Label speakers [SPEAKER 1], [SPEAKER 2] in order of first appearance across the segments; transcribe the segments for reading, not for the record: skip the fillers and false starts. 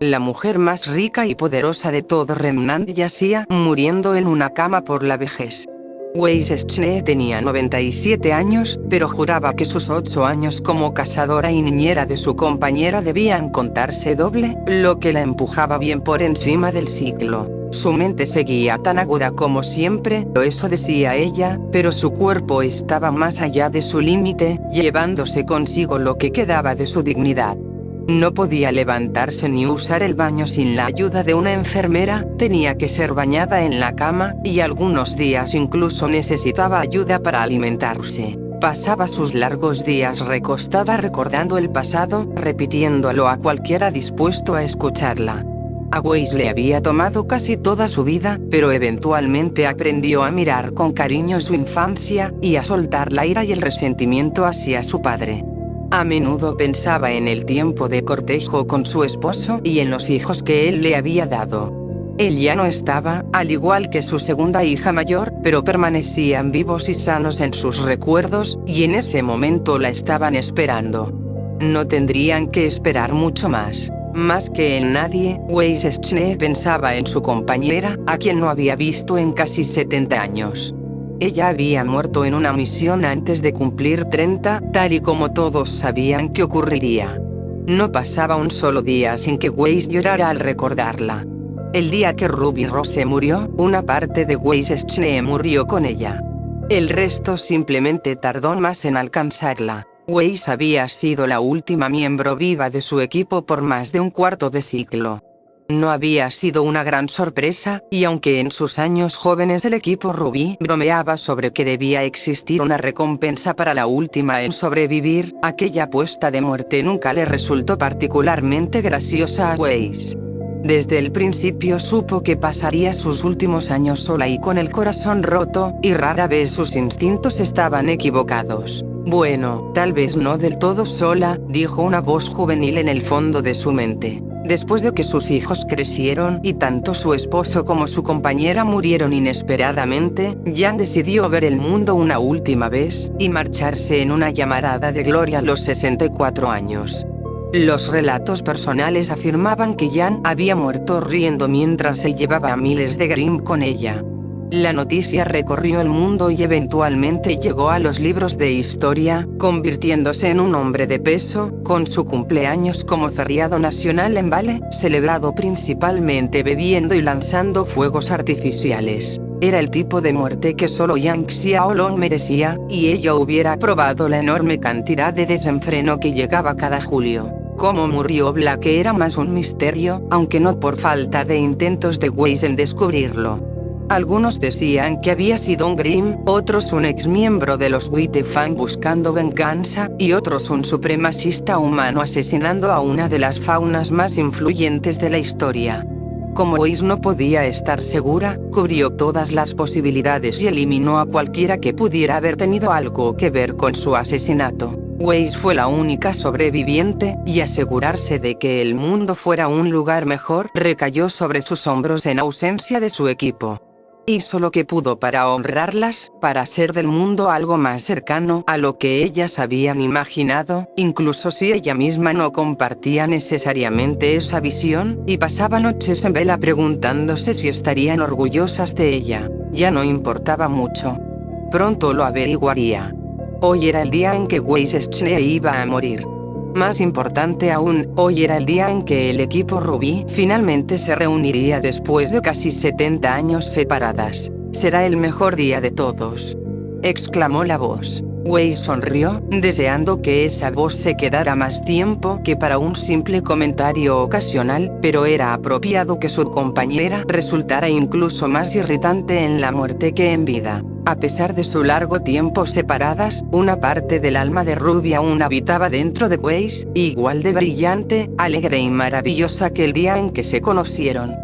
[SPEAKER 1] la mujer más rica y poderosa de todo Remnant yacía muriendo en una cama por la vejez. Weiss Schnee tenía 97 años, pero juraba que sus 8 años como cazadora y niñera de su compañera debían contarse doble, lo que la empujaba bien por encima del siglo. Su mente seguía tan aguda como siempre, o eso decía ella, pero su cuerpo estaba más allá de su límite, llevándose consigo lo que quedaba de su dignidad. No podía levantarse ni usar el baño sin la ayuda de una enfermera, tenía que ser bañada en la cama, y algunos días incluso necesitaba ayuda para alimentarse. Pasaba sus largos días recostada recordando el pasado, repitiéndolo a cualquiera dispuesto a escucharla. A Weiss le había tomado casi toda su vida, pero eventualmente aprendió a mirar con cariño su infancia, y a soltar la ira y el resentimiento hacia su padre. A menudo pensaba en el tiempo de cortejo con su esposo y en los hijos que él le había dado. Él ya no estaba, al igual que su segunda hija mayor, pero permanecían vivos y sanos en sus recuerdos, y en ese momento la estaban esperando. No tendrían que esperar mucho más. Más que en nadie, Weiss Schnee pensaba en su compañera, a quien no había visto en casi 70 años. Ella había muerto en una misión antes de cumplir 30, tal y como todos sabían que ocurriría. No pasaba un solo día sin que Weiss llorara al recordarla. El día que Ruby Rose murió, una parte de Weiss Schnee murió con ella. El resto simplemente tardó más en alcanzarla. Weiss había sido la última miembro viva de su equipo por más de un cuarto de siglo. No había sido una gran sorpresa, y aunque en sus años jóvenes el equipo Ruby bromeaba sobre que debía existir una recompensa para la última en sobrevivir, aquella apuesta de muerte nunca le resultó particularmente graciosa a Weiss. Desde el principio supo que pasaría sus últimos años sola y con el corazón roto, y rara vez sus instintos estaban equivocados. Bueno, tal vez no del todo sola, dijo una voz juvenil en el fondo de su mente. Después de que sus hijos crecieron y tanto su esposo como su compañera murieron inesperadamente, Jan decidió ver el mundo una última vez y marcharse en una llamarada de gloria a los 64 años. Los relatos personales afirmaban que Jan había muerto riendo mientras se llevaba a miles de Grimm con ella. La noticia recorrió el mundo y eventualmente llegó a los libros de historia, convirtiéndose en un hombre de peso, con su cumpleaños como feriado nacional en Vale, celebrado principalmente bebiendo y lanzando fuegos artificiales. Era el tipo de muerte que solo Yang Xiaolong merecía, y ella hubiera aprobado la enorme cantidad de desenfreno que llegaba cada julio. Cómo murió Black era más un misterio, aunque no por falta de intentos de Weiss en descubrirlo. Algunos decían que había sido un Grimm, otros un exmiembro de los Wittefang buscando venganza, y otros un supremacista humano asesinando a una de las faunas más influyentes de la historia. Como Weiss no podía estar segura, cubrió todas las posibilidades y eliminó a cualquiera que pudiera haber tenido algo que ver con su asesinato. Weiss fue la única sobreviviente, y asegurarse de que el mundo fuera un lugar mejor recayó sobre sus hombros en ausencia de su equipo. Hizo lo que pudo para honrarlas, para hacer del mundo algo más cercano a lo que ellas habían imaginado, incluso si ella misma no compartía necesariamente esa visión, y pasaba noches en vela preguntándose si estarían orgullosas de ella. Ya no importaba mucho. Pronto lo averiguaría. Hoy era el día en que Weiss Schnee iba a morir. Más importante aún, hoy era el día en que el equipo Ruby finalmente se reuniría después de casi 70 años separadas. Será el mejor día de todos, exclamó la voz. Weiss sonrió, deseando que esa voz se quedara más tiempo que para un simple comentario ocasional, pero era apropiado que su compañera resultara incluso más irritante en la muerte que en vida. A pesar de su largo tiempo separadas, una parte del alma de Ruby aún habitaba dentro de Weiss, igual de brillante, alegre y maravillosa que el día en que se conocieron.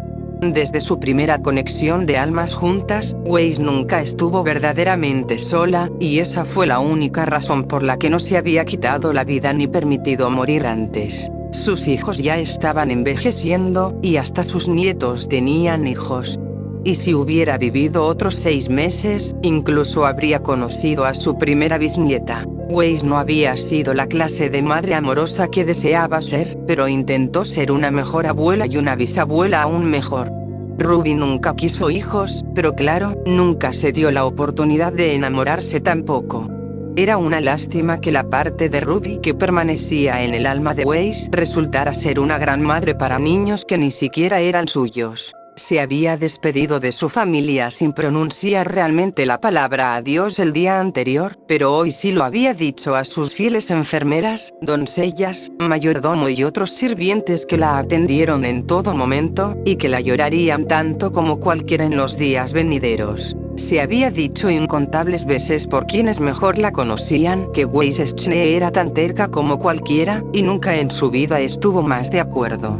[SPEAKER 1] Desde su primera conexión de almas juntas, Weiss nunca estuvo verdaderamente sola, y esa fue la única razón por la que no se había quitado la vida ni permitido morir antes. Sus hijos ya estaban envejeciendo, y hasta sus nietos tenían hijos. Y si hubiera vivido otros 6 meses, incluso habría conocido a su primera bisnieta. Weiss no había sido la clase de madre amorosa que deseaba ser, pero intentó ser una mejor abuela y una bisabuela aún mejor. Ruby nunca quiso hijos, pero claro, nunca se dio la oportunidad de enamorarse tampoco. Era una lástima que la parte de Ruby que permanecía en el alma de Weiss resultara ser una gran madre para niños que ni siquiera eran suyos. Se había despedido de su familia sin pronunciar realmente la palabra adiós el día anterior, pero hoy sí lo había dicho a sus fieles enfermeras, doncellas, mayordomo y otros sirvientes que la atendieron en todo momento, y que la llorarían tanto como cualquiera en los días venideros. Se había dicho incontables veces por quienes mejor la conocían que Weiss Schne era tan terca como cualquiera, y nunca en su vida estuvo más de acuerdo.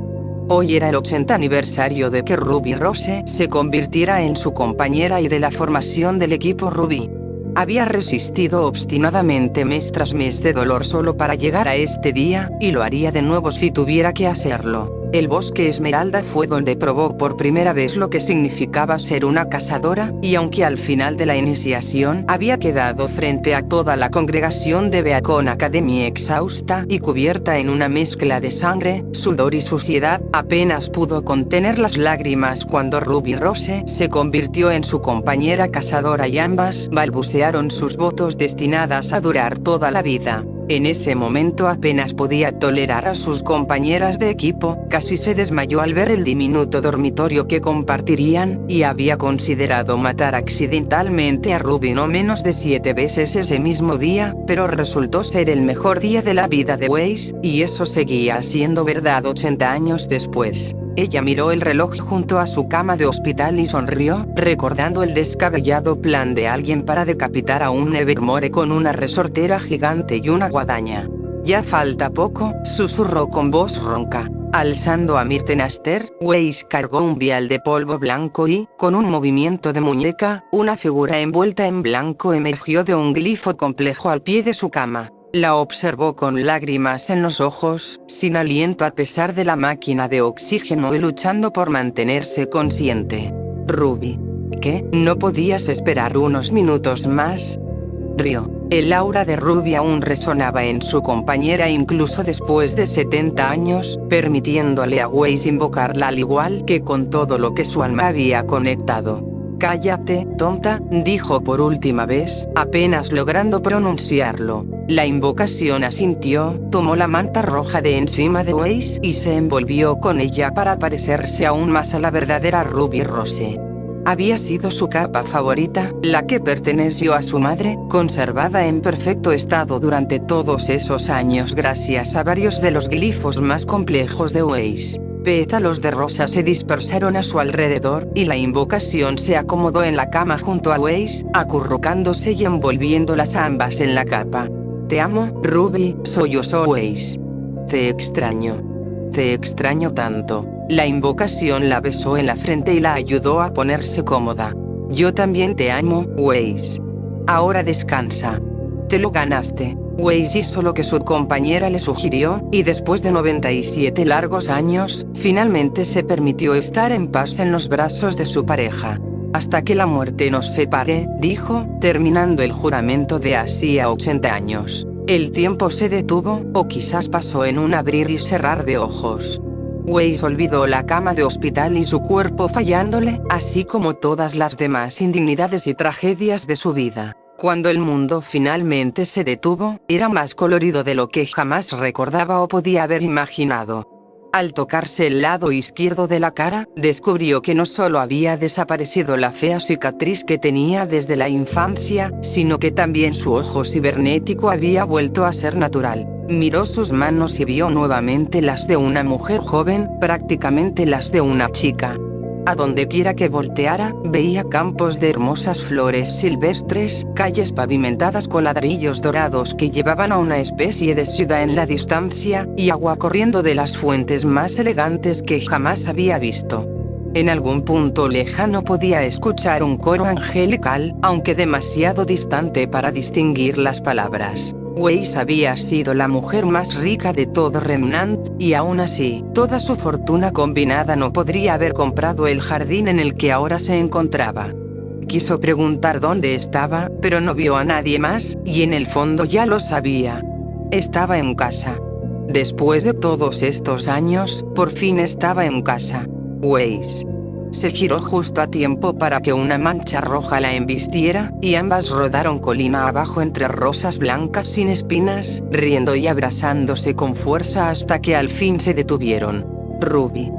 [SPEAKER 1] Hoy era el 80 aniversario de que Ruby Rose se convirtiera en su compañera y de la formación del equipo Ruby. Había resistido obstinadamente mes tras mes de dolor solo para llegar a este día, y lo haría de nuevo si tuviera que hacerlo. El Bosque Esmeralda fue donde probó por primera vez lo que significaba ser una cazadora, y aunque al final de la iniciación había quedado frente a toda la congregación de Beacon Academy exhausta y cubierta en una mezcla de sangre, sudor y suciedad, apenas pudo contener las lágrimas cuando Ruby Rose se convirtió en su compañera cazadora y ambas balbucearon sus votos destinadas a durar toda la vida. En ese momento apenas podía tolerar a sus compañeras de equipo, casi se desmayó al ver el diminuto dormitorio que compartirían, y había considerado matar accidentalmente a Ruby no menos de 7 veces ese mismo día, pero resultó ser el mejor día de la vida de Weiss, y eso seguía siendo verdad 80 años después. Ella miró el reloj junto a su cama de hospital y sonrió, recordando el descabellado plan de alguien para decapitar a un Nevermore con una resortera gigante y una guadaña. «Ya falta poco», susurró con voz ronca. Alzando a Myrtenaster, Weiss cargó un vial de polvo blanco y, con un movimiento de muñeca, una figura envuelta en blanco emergió de un glifo complejo al pie de su cama. La observó con lágrimas en los ojos, sin aliento a pesar de la máquina de oxígeno y luchando por mantenerse consciente. «Ruby. ¿Qué? ¿No podías esperar unos minutos más?» Rió. El aura de Ruby aún resonaba en su compañera incluso después de 70 años, permitiéndole a Weiss invocarla al igual que con todo lo que su alma había conectado. «Cállate, tonta», dijo por última vez, apenas logrando pronunciarlo. La invocación asintió, tomó la manta roja de encima de Weiss y se envolvió con ella para parecerse aún más a la verdadera Ruby Rose. Había sido su capa favorita, la que perteneció a su madre, conservada en perfecto estado durante todos esos años gracias a varios de los glifos más complejos de Weiss. Pétalos de rosa se dispersaron a su alrededor, y la invocación se acomodó en la cama junto a Weiss, acurrucándose y envolviéndolas ambas en la capa. «Te amo, Ruby», sollozó Weiss. «Te extraño. Te extraño tanto». La invocación la besó en la frente y la ayudó a ponerse cómoda. «Yo también te amo, Weiss. Ahora descansa. Te lo ganaste». Weiss hizo lo que su compañera le sugirió, y después de 97 largos años, finalmente se permitió estar en paz en los brazos de su pareja. «Hasta que la muerte nos separe», dijo, terminando el juramento de hacía 80 años. El tiempo se detuvo, o quizás pasó en un abrir y cerrar de ojos. Weiss olvidó la cama de hospital y su cuerpo fallándole, así como todas las demás indignidades y tragedias de su vida. Cuando el mundo finalmente se detuvo, era más colorido de lo que jamás recordaba o podía haber imaginado. Al tocarse el lado izquierdo de la cara, descubrió que no solo había desaparecido la fea cicatriz que tenía desde la infancia, sino que también su ojo cibernético había vuelto a ser natural. Miró sus manos y vio nuevamente las de una mujer joven, prácticamente las de una chica. A donde quiera que volteara, veía campos de hermosas flores silvestres, calles pavimentadas con ladrillos dorados que llevaban a una especie de ciudad en la distancia, y agua corriendo de las fuentes más elegantes que jamás había visto. En algún punto lejano podía escuchar un coro angelical, aunque demasiado distante para distinguir las palabras. Weiss había sido la mujer más rica de todo Remnant, y aún así, toda su fortuna combinada no podría haber comprado el jardín en el que ahora se encontraba. Quiso preguntar dónde estaba, pero no vio a nadie más, y en el fondo ya lo sabía. Estaba en casa. Después de todos estos años, por fin estaba en casa. Weiss se giró justo a tiempo para que una mancha roja la embistiera, y ambas rodaron colina abajo entre rosas blancas sin espinas, riendo y abrazándose con fuerza hasta que al fin se detuvieron. Ruby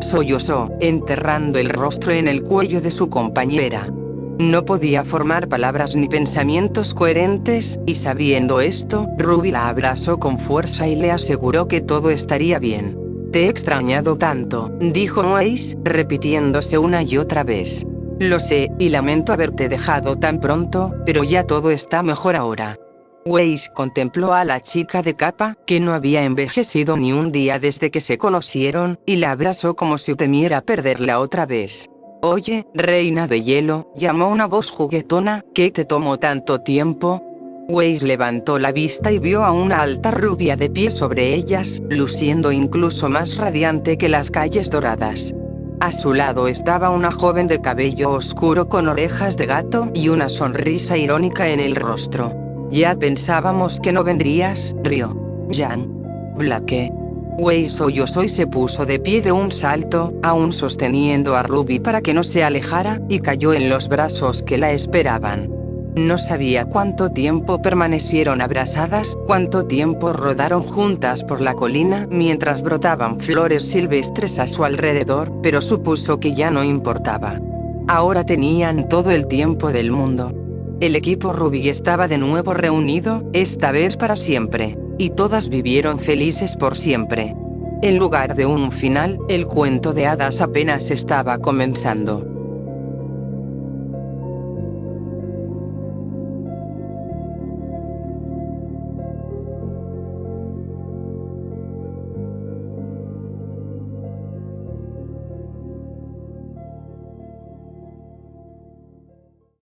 [SPEAKER 1] sollozó, enterrando el rostro en el cuello de su compañera. No podía formar palabras ni pensamientos coherentes, y sabiendo esto, Ruby la abrazó con fuerza y le aseguró que todo estaría bien. «Te he extrañado tanto», dijo Weiss, repitiéndose una y otra vez. «Lo sé, y lamento haberte dejado tan pronto, pero ya todo está mejor ahora». Weiss contempló a la chica de capa, que no había envejecido ni un día desde que se conocieron, y la abrazó como si temiera perderla otra vez. «Oye, reina de hielo», llamó una voz juguetona, «¿qué te tomó tanto tiempo?». Weiss levantó la vista y vio a una alta rubia de pie sobre ellas, luciendo incluso más radiante que las calles doradas. A su lado estaba una joven de cabello oscuro con orejas de gato y una sonrisa irónica en el rostro. «Ya pensábamos que no vendrías», rió Jan Blake. Weiss sollozó y se puso de pie de un salto, aún sosteniendo a Ruby para que no se alejara, y cayó en los brazos que la esperaban. No sabía cuánto tiempo permanecieron abrazadas, cuánto tiempo rodaron juntas por la colina mientras brotaban flores silvestres a su alrededor, pero supuso que ya no importaba. Ahora tenían todo el tiempo del mundo. El equipo Ruby estaba de nuevo reunido, esta vez para siempre, y todas vivieron felices por siempre. En lugar de un final, el cuento de hadas apenas estaba comenzando.